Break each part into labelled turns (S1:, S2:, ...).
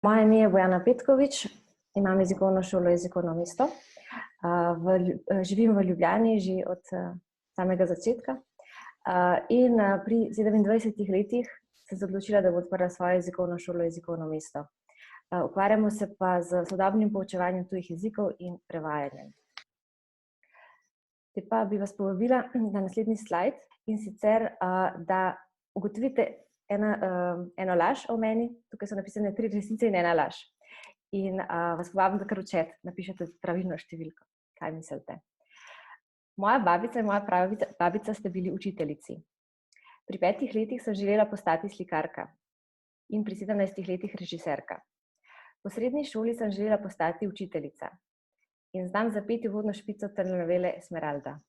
S1: Moje ime je Bojana Petkovič, imam jezikovno šolo Jezikovno mesto. Živim v Ljubljani že od samega začetka in pri 27 letih sem se odločila, da bom odprla svojo jezikovno šolo Jezikovno mesto. Ukvarjamo se pa z sodobnim poučevanjem tujih jezikov in prevajanjem. Zdaj pa bi vas povabila na naslednji slajd, in sicer, da ugotovite eno laž o meni. Tukaj so napisane 3 resnice in 1 laž. In vas povabim, da kar v chat napišete pravilno številko. Kaj mislite? Moja babica in moja prababica sta bili učiteljici. Pri 5 letih sem želela postati slikarka in pri 17 letih režiserka. Po srednji šoli sem želela postati učiteljica in znam zapeti uvodno špico telenovele Esmeralda.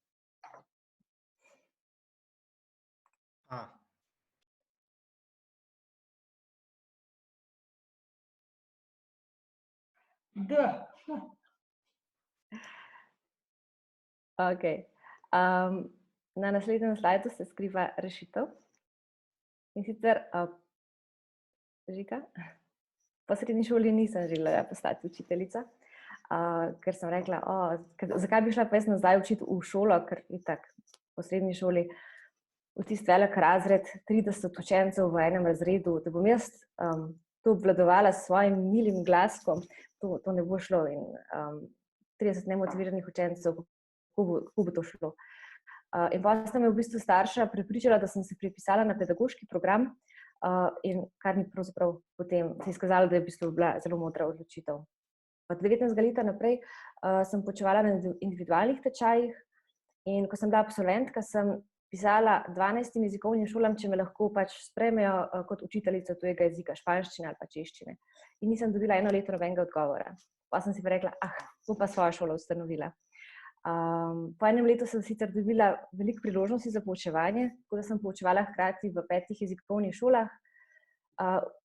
S1: Okej. Na naslednjem slajdu se skriva rešitev. In sicer, Žika, po srednji šoli nisem želela postati učiteljica, ker sem rekla, zakaj bi šla pa jaz nazaj učiti v šolo, ker itak po srednji šoli v tisti velik razred, 30 učencev v enem razredu, da bom jaz to obvladovala s svojim milim glaskom, to ne bo šlo in 30 nemotiviranih učencev, kako bo to šlo. In potem sta me v bistvu starša prepričala, da sem se prepisala na pedagoški program, in kar mi pravzaprav potem se je izkazalo, da je v bistvu bila zelo modra odločitev. Od 19. leta naprej sem poučevala na individualnih tečajih in ko sem bila absolventka, sem pisala 12 jezikovnim šolam, če me lahko pač sprejmejo kot učiteljico tujega jezika, španščine ali pa češčine. In nisem dobila 1 leto nobenega odgovora. Pa sem si pa rekla, bom pa svojo šolo ustanovila. Po 1 letu sem sicer dobila veliko priložnosti za poučevanje, tako da sem poučevala hkrati v 5 jezikovnih šolah.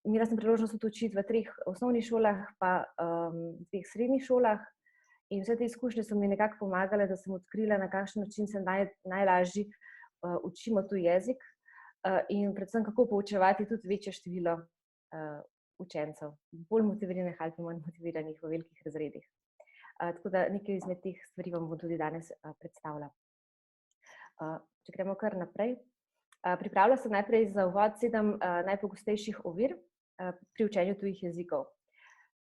S1: Imela sem priložnost tudi učiti v 3 osnovnih šolah pa 2 srednjih šolah in vse te izkušnje so mi nekako pomagale, da sem odkrila, na kakšen način se najlažje učimo tuj jezik in predvsem kako poučevati tudi večje število učencev, bolj motiviranih ali pa manj motiviranih v velikih razredih. Tako da nekaj izmed teh stvari vam bom tudi danes predstavila. Če gremo kar naprej. Pripravila sem najprej za uvod 7 najpogostejših ovir pri učenju tujih jezikov.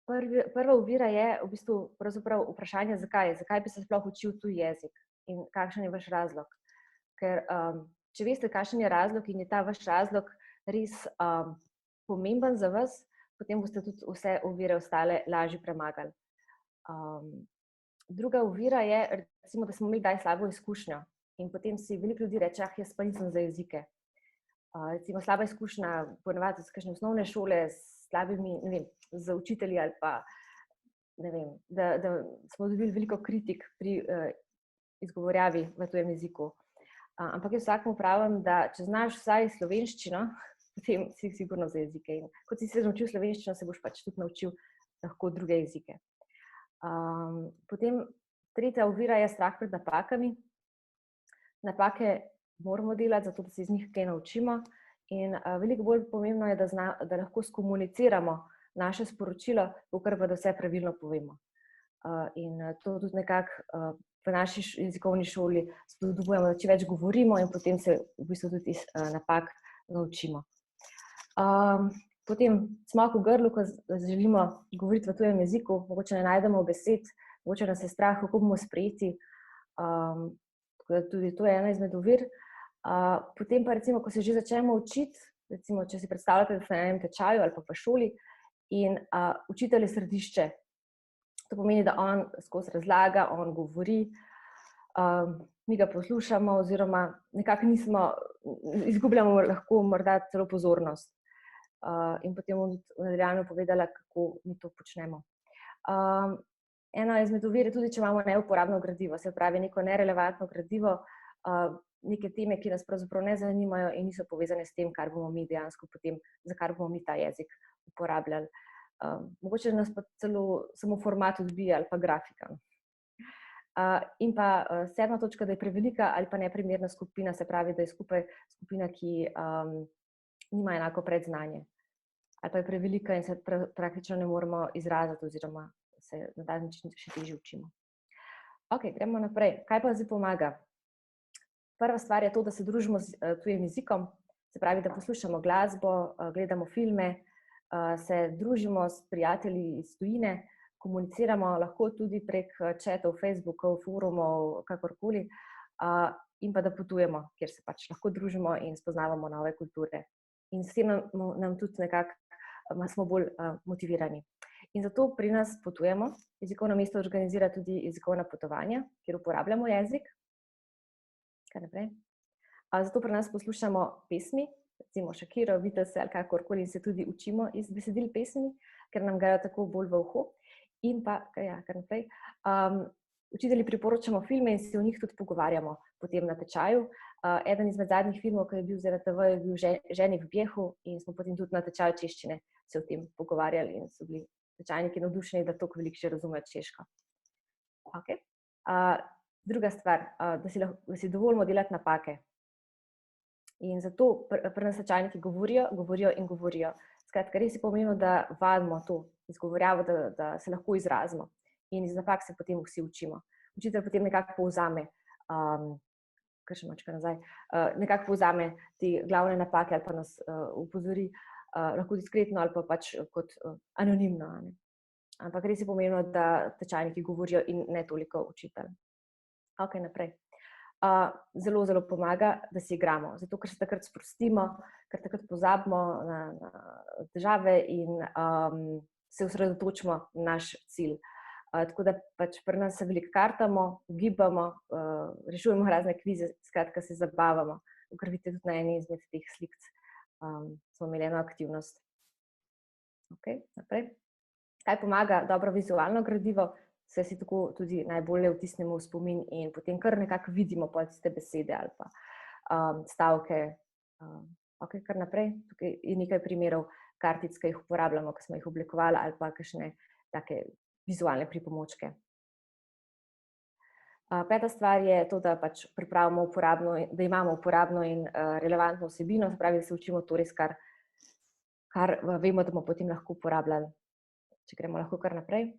S1: Prva ovira je v bistvu pravzaprav vprašanje, zakaj bi se sploh učil tuj jezik in kakšen je vaš razlog. Ker če veste, kakšen je razlog in je ta vaš razlog res pomemben za vas, potem boste tudi vse ovire ostale lažje premagali. Druga ovira je, recimo, da smo imeli kdaj slabo izkušnjo in potem si veliko ljudi reče, jaz pa nisem za jezike. Recimo slaba izkušnja ponavadi z kakšne osnovne šole, s slabimi, ne vem, z učitelji ali pa, ne vem, da smo dobili veliko kritik pri izgovorjavi v tujem jeziku. Ampak jaz vsakemu pravim, da če znaš vsaj slovenščino, potem si sigurno za jezike. In kot si se naučil slovenščino, se boš pač tudi naučil lahko druge jezike. Potem tretja ovira je strah pred napakami. Napake moramo delati, zato da se iz njih kaj naučimo. In veliko bolj pomembno je, da lahko skomuniciramo naše sporočilo, kakor pa da vse pravilno povemo. In to tudi nekako v naši jezikovni šoli spodbujamo, da če več govorimo in potem se v bistvu tudi iz napak naučimo. Potem smok v grlu, ko želimo govoriti v tujem jeziku, mogoče ne najdemo besed, mogoče nas je strah, kako bomo sprejeti. Tako da tudi to je ena izmed ovir. Potem pa recimo, ko se že začnemo učiti, recimo, če si predstavljate, da ste na enem tečaju ali pa v šoli in učitelj je središče. To pomeni, da on skozi razlaga, on govori, mi ga poslušamo oziroma nekako izgubljamo lahko morda celo pozornost. In potem bom v nadaljevanju povedala, kako mi to počnemo. Ena izmed ovir je tudi, če imamo neuporabno gradivo, se pravi neko nerelevantno gradivo, neke teme, ki nas pravzaprav ne zanimajo in niso povezane s tem, kar bomo mi dejansko potem, za kar bomo mi ta jezik uporabljali. Mogoče nas pa celo samo format odbija ali pa grafika. In pa 7. točka, da je prevelika ali pa neprimerna skupina, se pravi, da je skupaj skupina, ki nima enako predznanje. ali pa je prevelika in se praktično ne moremo izraziti oziroma se na ta način še težje učimo. Ok, gremo naprej. Kaj pa zdaj pomaga? Prva stvar je to, da se družimo z tujim jezikom, se pravi, da poslušamo glasbo, gledamo filme, se družimo s prijatelji iz tujine, komuniciramo lahko tudi prek chatov, Facebookov, forumov, kakorkoli, in pa da potujemo, kjer se pač lahko družimo in spoznavamo nove kulture. In s tem nam tudi nekako smo bolj motivirani. In zato pri nas potujemo. Jezikovno mesto organizira tudi jezikovna potovanja, kjer uporabljamo jezik. Kaj naprej? Zato pri nas poslušamo pesmi, recimo Shakiro, Beatlese ali kakorkoli, in se tudi učimo iz besedil pesmi, ker nam grejo tako bolj v uho. In pa, kar naprej, učitelji priporočamo filme in se o njih tudi pogovarjamo potem na tečaju. Eden izmed zadnjih filmov, ki je bil za RTV, je bil Ženi v bjehu in smo potem tudi na tečaju češčine se o tem pogovarjali in so bili tečajniki navdušeni, da toliko veliko že razumejo češko. Okay. Druga stvar, da si dovolimo delati napake. In zato pri nas tečajniki govorijo in govorijo. Skratka, res je pomembno, da vadimo to izgovorjavo, da se lahko izrazimo. In iz napak se potem vsi učimo. Učitelj potem nekako povzame, nekako povzame te glavne napake ali pa nas upozori, lahko diskretno ali pa pač kot anonimno. Ne? Ampak res je pomembno, da tečajniki govorijo in ne toliko učitelj. Ok, naprej. Zelo, zelo pomaga, da se igramo, zato ker se takrat sprostimo, ker takrat pozabimo na težave in se osredotočimo na naš cilj. Tako da pač pri nas se veliko kartamo, gibamo, rešujemo razne kvize, skratka se zabavamo. Kar vidite tudi na eni izmed teh slikc, smo imeli eno aktivnost. Ok, naprej. Kaj pomaga? Dobro vizualno gradivo, se si tako tudi najbolje vtisnemo v spomin in potem kar nekako vidimo tiste besede ali pa stavke. Ok, kar naprej. Tukaj je nekaj primerov kartic, ki jih uporabljamo, ki smo jih oblikovali ali pa kakšne take vizualne pripomočke. Peta stvar je to, da pač pripravimo uporabno, da imamo uporabno in relevantno vsebino, se pravi, da se učimo to res, kar vemo, da bomo potem lahko uporabljali. Če gremo lahko kar naprej.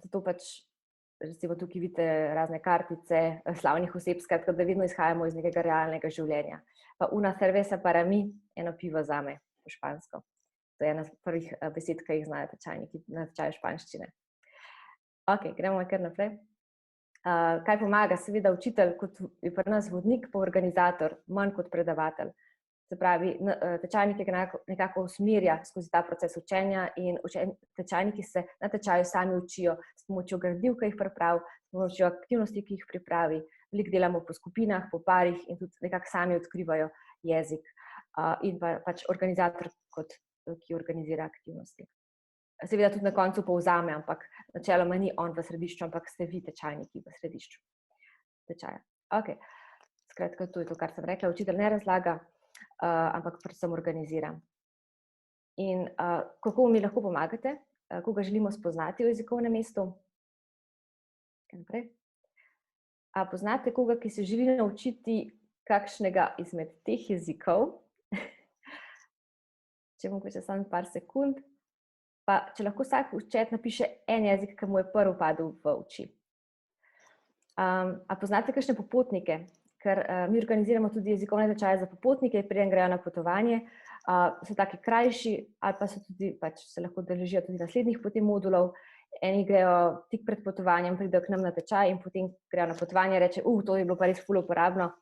S1: Zato pač, recimo tukaj vidite razne kartice slavnih oseb, skratka, da vedno izhajamo iz nekega realnega življenja. Pa una cerveza para mí, eno pivo zame, po špansko. To je ena prvih besed, ki jih znajo tečajniki na tečaju španščine. Ok, gremo kar naprej. Kaj pomaga? Seveda učitelj, kot je pri nas vodnik, pa organizator, manj kot predavatelj. Se pravi, tečajnike nekako usmerja skozi ta proces učenja in tečajniki se na tečaju sami učijo s pomočjo gradiv, ki jih pripravi, s pomočjo aktivnosti, ki jih pripravi. Veliko delamo po skupinah, po parih in tudi nekako sami odkrivajo jezik. In pa pač organizator, ki organizira aktivnosti. Seveda tudi na koncu povzame, ampak načeloma ni on v središču, ampak ste vi tečajniki v središču tečaja. Ok, skratka, to je to, kar sem rekla. Učitelj ne razlaga, ampak predvsem organizira. In kako mi lahko pomagate, koga želimo spoznati v jezikovnem mestu? Kaj naprej? Poznate koga, ki se želi naučiti kakšnega izmed teh jezikov? Če mogoče samo par sekund. Pa če lahko vsak v chat napiše en jezik, ki mu je prvi padel v oči. A poznate kakšne popotnike? Ker mi organiziramo tudi jezikovne tečaje za popotnike, preden grejo na potovanje. So taki krajši ali pa so tudi, pač se lahko udeležijo tudi naslednjih potem modulov. Eni grejo tik pred potovanjem, pridejo k nam na tečaj in potem grejo na potovanje, reče, to je bilo pa res ful uporabno,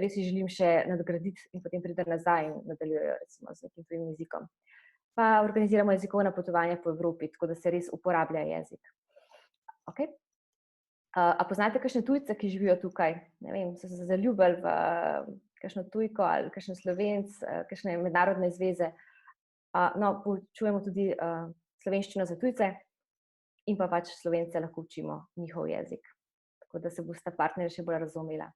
S1: res si želim še nadgraditi in potem pridejo nazaj in nadaljujejo recimo z nekim tujim jezikom. Pa organiziramo jezikovna potovanja po Evropi, tako da se res uporablja jezik. Ok? A poznate kakšne tujce, ki živijo tukaj? Ne vem, so se zaljubili v kakšno tujko ali kakšen Slovenc, kakšne mednarodne zveze. No, poučujemo tudi slovenščino za tujce in pa pač Slovence lahko učimo njihov jezik, tako da se bosta partnerja še bolj razumela.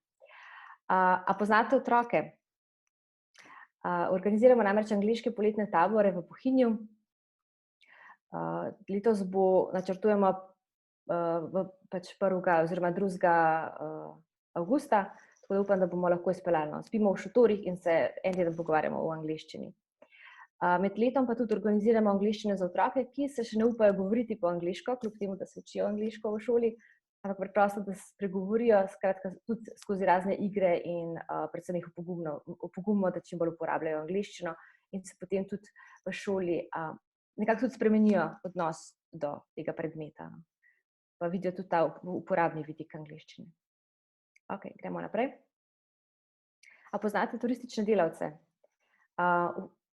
S1: A poznate otroke? Organiziramo namreč angleške poletne tabore v Bohinju. Letos načrtujemo pač 1. oziroma 2. avgusta, tako da upam, da bomo lahko izpeljali. Spimo v šotorih in se en teden pogovarjamo v angleščini. Med letom pa tudi organiziramo angleščino za otroke, ki se še ne upajo govoriti po angleško, kljub temu, da se učijo angleško v šoli, ampak preprosto, da se spregovorijo, skratka, tudi skozi razne igre in predvsem jih opogumimo, da čim bolj uporabljajo angleščino in se potem tudi v šoli nekako tudi spremenijo odnos do tega predmeta. Pa vidijo tudi ta uporabni vidik angleščine. Ok, gremo naprej. A poznate turistične delavce?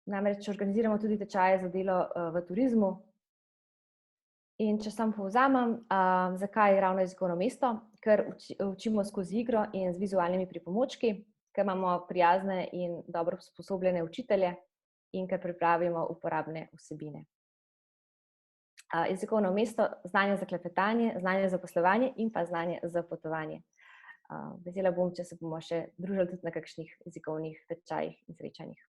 S1: Namreč organiziramo tudi tečaje za delo v turizmu. In če sam povzamem, zakaj je ravno jezikovno mesto, ker učimo skozi igro in z vizualnimi pripomočki, ker imamo prijazne in dobro usposobljene učitelje in ker pripravimo uporabne vsebine. Jezikovno mesto, znanje za klepetanje, znanje za poslovanje in pa znanje za potovanje. Vesela bom, če se bomo še družili tudi na kakšnih jezikovnih tečajih in srečanjih.